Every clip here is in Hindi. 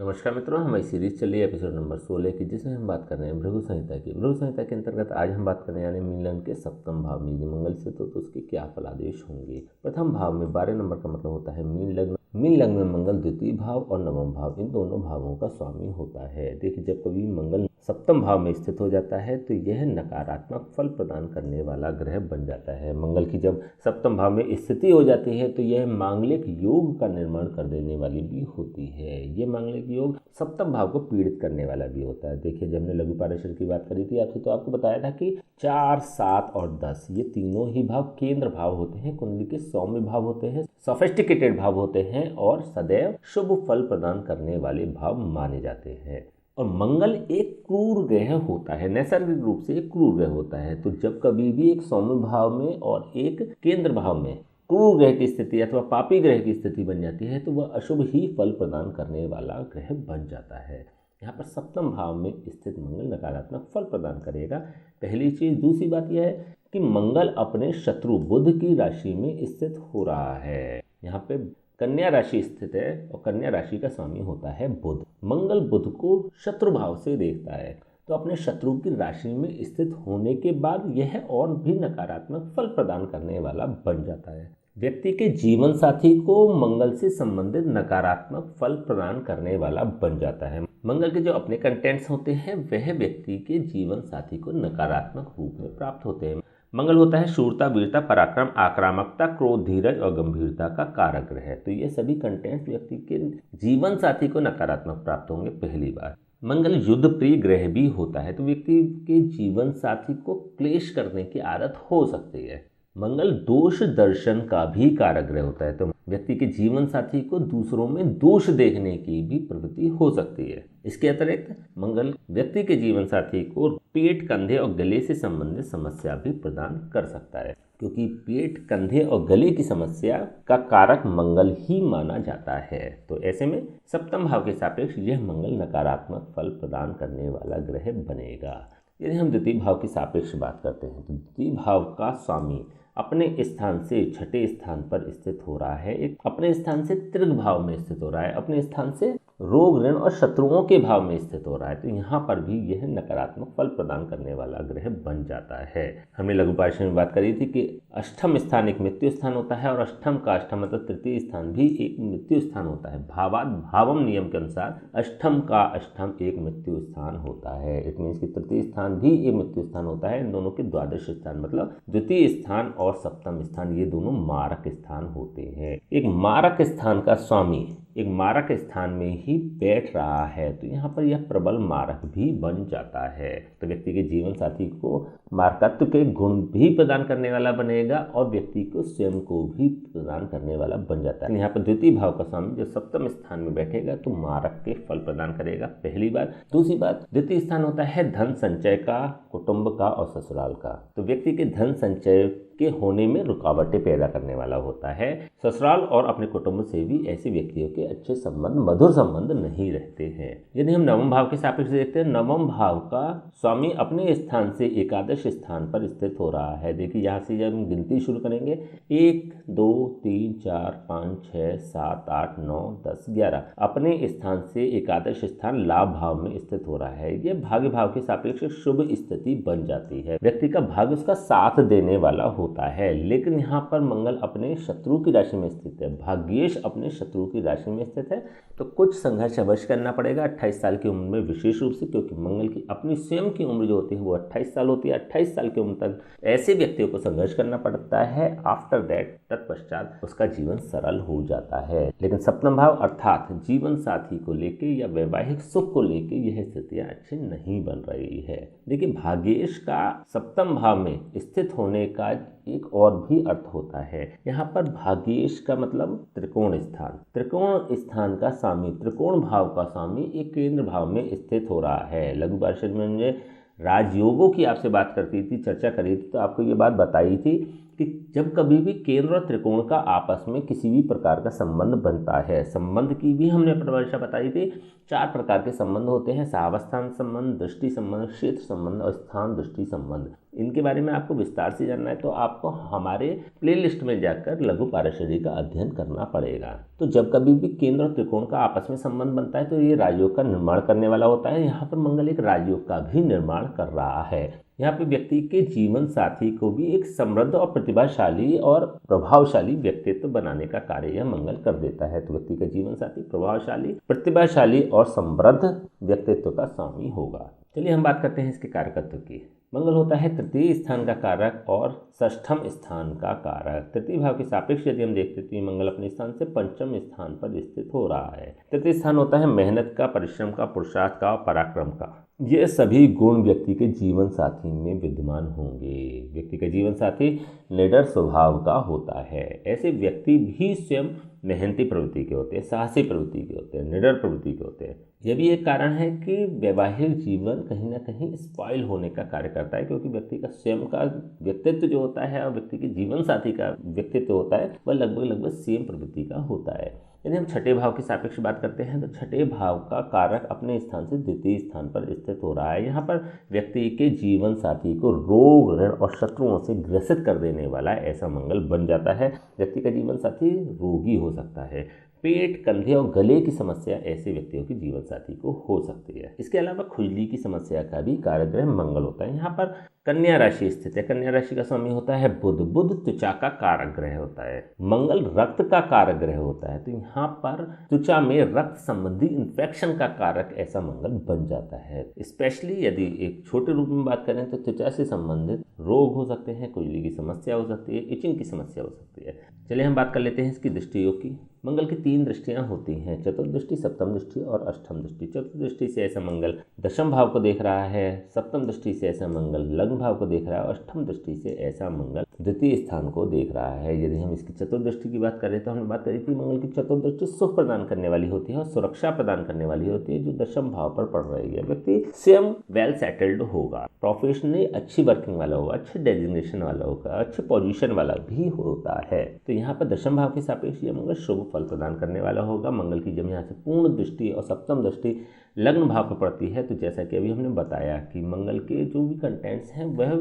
नमस्कार मित्रों, हमारी सीरीज चल रही है एपिसोड नंबर 16 की, जिसमें हम बात कर रहे हैं भृगु संहिता की। भृगु संहिता के अंतर्गत आज हम बात करने वाले मीन लग्न के सप्तम भाव में यदि मंगल स्थित हो तो उसके क्या फलादेश होंगे। प्रथम भाव में 12 नंबर का मतलब होता है मीन लग्न। मीन लग्न में मंगल द्वितीय भाव और नवम भाव, इन दोनों भावों का स्वामी होता है। देखिए, जब कभी मंगल सप्तम भाव में स्थित हो जाता है तो यह नकारात्मक फल प्रदान करने वाला ग्रह बन जाता है। मंगल की जब सप्तम भाव में स्थिति हो जाती है तो यह मांगलिक योग का निर्माण कर देने वाली भी होती है। यह मांगलिक योग सप्तम भाव को पीड़ित करने वाला भी होता है। देखिए, जब हमने लघु पारेषण की बात करी थी आपसे, तो आपको बताया था कि 4, 7 और 10 ये तीनों ही भाव केंद्र भाव होते हैं, कुंडली के सौम्य भाव होते हैं, सोफिस्टिकेटेड भाव होते हैं और सदैव शुभ फल प्रदान करने वाले भाव माने जाते हैं। और मंगल एक क्रूर ग्रह होता है, नैसर्गिक रूप से एक क्रूर ग्रह होता है। तो जब कभी भी एक सौम्य भाव में और एक केंद्र भाव में क्रूर ग्रह की स्थिति अथवा पापी ग्रह की स्थिति बन जाती है तो वह अशुभ ही फल प्रदान करने वाला ग्रह बन जाता है। यहाँ पर सप्तम भाव में स्थित मंगल नकारात्मक फल प्रदान करेगा, पहली चीज। दूसरी बात यह है कि मंगल अपने शत्रु बुध की राशि में स्थित हो रहा है। यहाँ पे कन्या राशि स्थित है और कन्या राशि का स्वामी होता है बुध। मंगल बुध को शत्रु भाव से देखता है, तो अपने शत्रु की राशि में स्थित होने के बाद यह और भी नकारात्मक फल प्रदान करने वाला बन जाता है। व्यक्ति के जीवन साथी को मंगल से संबंधित नकारात्मक फल प्रदान करने वाला बन जाता है। मंगल के जो अपने कंटेंट्स होते हैं वह व्यक्ति के जीवन साथी को नकारात्मक रूप में प्राप्त होते हैं। मंगल होता है शूरता, वीरता, पराक्रम, आक्रामकता, क्रोध, धीरज और गंभीरता का कारक ग्रह है। तो ये सभी कंटेंट्स व्यक्ति के जीवन साथी को नकारात्मक प्राप्त होंगे। पहली बार मंगल युद्ध प्रिय ग्रह भी होता है, तो व्यक्ति के जीवन साथी को क्लेश करने की आदत हो सकती है। मंगल दोष दर्शन का भी कारक ग्रह होता है, तो व्यक्ति के जीवन साथी को दूसरों में दोष देखने की भी प्रवृत्ति हो सकती है। इसके अतिरिक्त मंगल व्यक्ति के जीवन साथी को पेट, कंधे और गले से संबंधित समस्या भी प्रदान कर सकता है, क्योंकि पेट, कंधे और गले की समस्या का कारक मंगल ही माना जाता है। तो ऐसे में सप्तम भाव के सापेक्ष यह मंगल नकारात्मक फल प्रदान करने वाला ग्रह बनेगा। यदि हम द्वितीय भाव की सापेक्ष बात करते हैं तो द्वितीय भाव का स्वामी अपने स्थान से छठे स्थान पर स्थित हो रहा है, एक अपने स्थान से तृग भाव में स्थित हो रहा है, अपने स्थान से रोग, ऋण और शत्रुओं के भाव में स्थित हो रहा है। तो यहाँ पर भी यह नकारात्मक फल प्रदान करने वाला ग्रह बन जाता है। हमने लघु पारेषण में बात करी थी कि अष्टम स्थान एक मृत्यु स्थान होता है और अष्टम का अष्टम मतलब तृतीय स्थान भी एक मृत्यु स्थान होता है। भावाद भावम नियम के अनुसार अष्टम का अष्टम एक मृत्यु स्थान होता है। इट मीन्स कि तृतीय स्थान भी एक मृत्यु स्थान होता है। इन दोनों के द्वादश स्थान मतलब द्वितीय स्थान और सप्तम स्थान ये दोनों मारक स्थान होते हैं। एक मारक स्थान का स्वामी एक मारक स्थान में ही बैठ रहा है, तो यहाँ पर यह प्रबल मारक भी बन जाता है। तो व्यक्ति के जीवन साथी को मारकत्व के गुण भी प्रदान करने वाला बनेगा और व्यक्ति को स्वयं को भी प्रदान करने वाला बन जाता है। यहाँ पर द्वितीय भाव का स्वामी जब सप्तम स्थान में बैठेगा तो मारक के फल प्रदान करेगा, पहली बात। दूसरी बात, द्वितीय स्थान होता है धन संचय का, कुटुंब का और ससुराल का। तो व्यक्ति के धन संचय के होने में रुकावटें पैदा करने वाला होता है। ससुराल और अपने कुटुंब से भी ऐसे व्यक्तियों के अच्छे संबंध, मधुर संबंध नहीं रहते हैं। यदि हम नवम भाव के सापेक्ष देखते हैं, नवम भाव का स्वामी अपने स्थान से एकादश स्थान पर स्थित हो रहा है। देखिए, यहाँ से जब हम गिनती शुरू करेंगे 1, 2, 3, 4, 5, 6, 7, 8, 9, 10, 11 अपने स्थान से एकादश स्थान लाभ भाव में स्थित हो रहा है। यह भाग्य भाव के सापेक्ष शुभ स्थिति बन जाती है। व्यक्ति का भाग्य उसका साथ देने वाला होता है। लेकिन यहाँ पर मंगल अपने शत्रु की राशि में स्थित है, भाग्येश अपने शत्रु की राशि में स्थित है, तो कुछ संघर्ष अवश्य करना पड़ेगा 28 साल की उम्र में, विशेष रूप से क्योंकि मंगल की अपनी स्वयं की उम्र जो होती है वो 28 साल होती है। 28 साल की उम्र तक ऐसे व्यक्तियों को संघर्ष करना पड़ता है। आफ्टर दैट, तत्पश्चात उसका जीवन सरल हो जाता है। लेकिन सप्तम भाव अर्थात जीवन साथी को लेके या वैवाहिक सुख को लेके यह स्थितियां अच्छी नहीं बन रही है। देखिए, भाग्येश का सप्तम भाव में स्थित होने का एक और भी अर्थ होता है। यहाँ पर भाग्येश का मतलब त्रिकोण स्थान, त्रिकोण स्थान का स्वामी, त्रिकोण भाव का स्वामी एक केंद्र भाव में स्थित हो रहा है। लघु पारेषण में मुझे राजयोगों की आपसे बात करती थी, चर्चा करी थी, तो आपको ये बात बताई थी कि जब कभी भी केंद्र और त्रिकोण का आपस में किसी भी प्रकार का संबंध बनता है, संबंध की भी हमने परिभाषा बताई थी। 4 प्रकार के संबंध होते हैं, सहावस्थान संबंध, दृष्टि संबंध, क्षेत्र संबंध और स्थान दृष्टि संबंध। इनके बारे में आपको विस्तार से जानना है तो आपको हमारे प्लेलिस्ट में जाकर लघु पाराशरी का अध्ययन करना पड़ेगा। तो जब कभी भी केंद्र और त्रिकोण का आपस में संबंध बनता है तो ये राजयोग का निर्माण करने वाला होता है। यहाँ पर मंगल एक राजयोग का भी निर्माण कर रहा है। यहाँ पे व्यक्ति के जीवन साथी को भी एक समृद्ध और प्रतिभाशाली और प्रभावशाली व्यक्तित्व बनाने का कार्य यह मंगल कर देता है। तो व्यक्ति का जीवन साथी प्रभावशाली, प्रतिभाशाली और समृद्ध व्यक्तित्व का स्वामी होगा। चलिए हम बात करते हैं इसके कारकत्व की। मंगल होता है तृतीय स्थान का कारक और षष्ठम स्थान का कारक। तृतीय भाव के सापेक्ष यदि हम देखते तो मंगल अपने स्थान से पंचम स्थान पर स्थित हो रहा है। तृतीय स्थान होता है मेहनत का, परिश्रम का, पुरुषार्थ का और पराक्रम का। ये सभी गुण व्यक्ति के जीवन साथी में विद्यमान होंगे। व्यक्ति का जीवन साथी निडर स्वभाव का होता है। ऐसे व्यक्ति भी स्वयं मेहनती प्रवृत्ति के होते हैं, साहसी प्रवृत्ति के होते हैं, निडर प्रवृत्ति के होते हैं। यह भी एक कारण है कि वैवाहिक जीवन कहीं ना कहीं स्पॉइल होने का कार्य करता है, क्योंकि व्यक्ति का स्वयं का व्यक्तित्व जो होता है और व्यक्ति के जीवन साथी का व्यक्तित्व होता है वह लगभग सेम प्रवृत्ति का होता है। यदि हम छठे भाव की सापेक्ष बात करते हैं तो छठे भाव का कारक अपने स्थान से द्वितीय स्थान पर स्थित हो रहा है। यहाँ पर व्यक्ति के जीवन साथी को रोग, ऋण और शत्रुओं से ग्रसित कर देने वाला ऐसा मंगल बन जाता है। व्यक्ति का जीवन साथी रोगी हो सकता है। पेट, कंधे और गले की समस्या ऐसे व्यक्तियों के जीवन साथी को हो सकती है। इसके अलावा खुजली की समस्या का भी कारक ग्रह मंगल होता है। यहाँ पर कन्या राशि स्थित है। कन्या राशि का स्वामी होता है बुध। बुध त्वचा का कारक ग्रह होता है। मंगल रक्त का कारक ग्रह होता है। तो यहाँ पर त्वचा में रक्त संबंधी इन्फेक्शन का कारक ऐसा मंगल बन जाता है। स्पेशली यदि एक छोटे रूप में बात करें तो त्वचा से संबंधित रोग हो सकते हैं, खुजली की समस्या हो सकती है, इचिंग की समस्या हो सकती है। चलिए हम बात कर लेते हैं इसकी दृष्टियों की। मंगल की 3 दृष्टियां होती हैं, चतुर्दृष्टि, सप्तम दृष्टि और अष्टम दृष्टि। चतुर्दृष्टि से ऐसा मंगल दशम भाव को देख रहा है, सप्तम दृष्टि से ऐसा मंगल लग्न भाव को देख रहा है और अष्टम दृष्टि से ऐसा मंगल द्वितीय स्थान को देख रहा है। यदि हम इसकी चतुर्दृष्टि की बात करें तो हमने बात करी थी मंगल की चतुर्दृष्टि सुख प्रदान करने वाली होती है और सुरक्षा प्रदान करने वाली होती है, जो दशम भाव पर पड़ रही है। व्यक्ति स्वयं वेल सेटल्ड होगा, प्रोफेशनली अच्छी वर्किंग वाला होगा, अच्छे डेजिग्नेशन वाला होगा, अच्छे पोजीशन वाला भी होता है। तो यहाँ पर दशम भाव के सापेक्ष ये मंगल शुभ फल प्रदान करने वाला होगा। मंगल की जब यहाँ से पूर्ण दृष्टि और सप्तम दृष्टि लग्न भाव पर पड़ती है तो जैसा कि अभी हमने बताया कि मंगल के जो भी कंटेंट्स हैं वह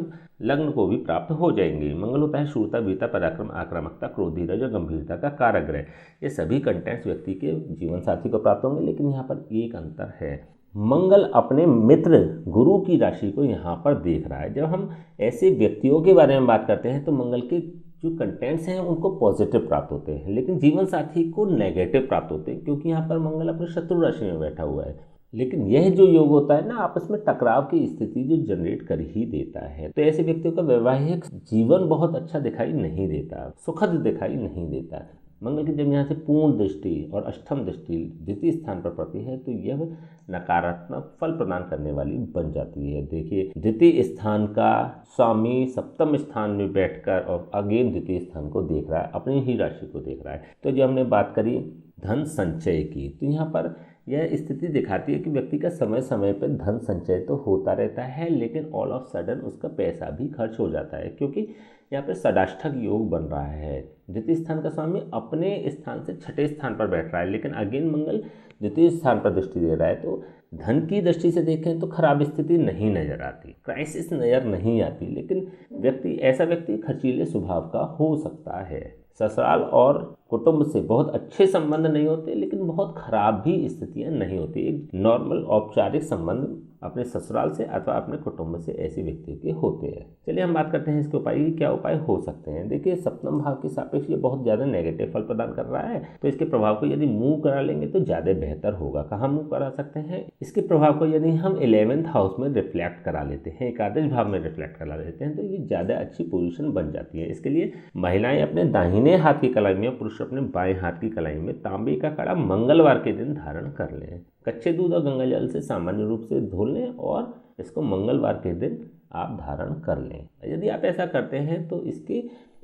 लग्न को भी प्राप्त हो जाएंगे। मंगल होता है शूरता, वीरता, पराक्रम, आक्रामकता, क्रोध, धीरज और गंभीरता का कारक ग्रह। ये सभी कंटेंट्स व्यक्ति के जीवन साथी को प्राप्त होंगे, लेकिन यहाँ पर एक अंतर है। मंगल अपने मित्र गुरु की राशि को यहाँ पर देख रहा है। जब हम ऐसे व्यक्तियों के बारे में बात करते हैं तो मंगल के जो कंटेंट्स हैं उनको पॉजिटिव प्राप्त होते हैं, लेकिन जीवन साथी को नेगेटिव प्राप्त होते हैं, क्योंकि यहाँ पर मंगल अपने शत्रु राशि में बैठा हुआ है। लेकिन यह जो योग होता है ना, आपस में टकराव की स्थिति जो जनरेट कर ही देता है। तो ऐसे व्यक्तियों का वैवाहिक जीवन बहुत अच्छा दिखाई नहीं देता, सुखद दिखाई नहीं देता। मंगल की जब यहाँ से पूर्ण दृष्टि और अष्टम दृष्टि द्वितीय स्थान पर पड़ती है तो यह नकारात्मक फल प्रदान करने वाली बन जाती है। देखिए, द्वितीय स्थान का स्वामी सप्तम स्थान में बैठकर और अगेन द्वितीय स्थान को देख रहा है, अपनी ही राशि को देख रहा है। तो जब हमने बात करी धन संचय की तो यहाँ पर यह स्थिति दिखाती है कि व्यक्ति का समय समय पर धन संचय तो होता रहता है, लेकिन ऑल ऑफ सडन उसका पैसा भी खर्च हो जाता है, क्योंकि यहाँ पे षडाष्टक योग बन रहा है। द्वितीय स्थान का स्वामी अपने स्थान से छठे स्थान पर बैठ रहा है, लेकिन अगेन मंगल द्वितीय स्थान पर दृष्टि दे रहा है। तो धन की दृष्टि से देखें तो खराब स्थिति नहीं नजर आती, क्राइसिस नजर नहीं आती, लेकिन ऐसा व्यक्ति खर्चीले स्वभाव का हो सकता है। ससुराल और कुटुंब से बहुत अच्छे संबंध नहीं होते, लेकिन बहुत खराब भी स्थितियां नहीं होती। एक नॉर्मल औपचारिक संबंध अपने ससुराल से अथवा अपने कुटुंब से ऐसे व्यक्तियों के होते हैं। चलिए हम बात करते हैं इसके उपाय की, क्या उपाय हो सकते हैं। देखिए, सप्तम भाव के सापेक्ष ये बहुत ज़्यादा नेगेटिव फल प्रदान कर रहा है, तो इसके प्रभाव को यदि मूव करा लेंगे तो ज़्यादा बेहतर होगा। कहाँ मूव करा सकते हैं? इसके प्रभाव को यदि हम 11th हाउस में रिफ्लेक्ट करा लेते हैं, एकादश भाव में रिफ्लेक्ट करा लेते हैं, तो ये ज़्यादा अच्छी पोजिशन बन जाती है। इसके लिए महिलाएं अपने दाहिने हाथ की कलाई में, पुरुष अपने बाएं हाथ की कलाई में तांबे का कड़ा मंगलवार के दिन धारण कर लें। कच्चे दूध और गंगा जल से सामान्य रूप से धो लें और इसको मंगलवार के दिन आप धारण कर लें। यदि आप ऐसा करते हैं तो इसके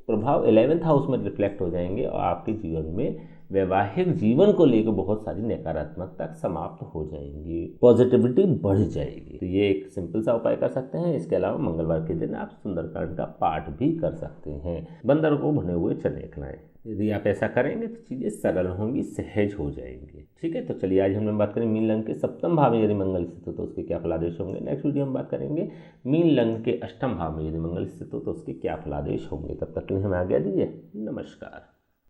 प्रभाव 11th हाउस में रिफ्लेक्ट हो जाएंगे और आपके जीवन में वैवाहिक जीवन को लेकर बहुत सारी नकारात्मकता समाप्त हो जाएंगी, पॉजिटिविटी बढ़ जाएगी। तो ये एक सिंपल सा उपाय कर सकते हैं। इसके अलावा मंगलवार के दिन आप सुंदरकांड का पाठ भी कर सकते हैं। बंदर को भुने हुए चने खिलाएं। यदि आप ऐसा करेंगे तो चीज़ें सरल होंगी, सहज हो जाएंगी। ठीक है, तो चलिए आज हमने बात करें मीन लग्न के सप्तम भाव में यदि मंगल स्थित हो तो उसके क्या फलादेश होंगे। नेक्स्ट वीडियो हम बात करेंगे मीन लग्न के अष्टम भाव में यदि मंगल स्थित हो तो उसके क्या फलादेश होंगे। तब तक के लिए हमें आज्ञा दीजिए। नमस्कार।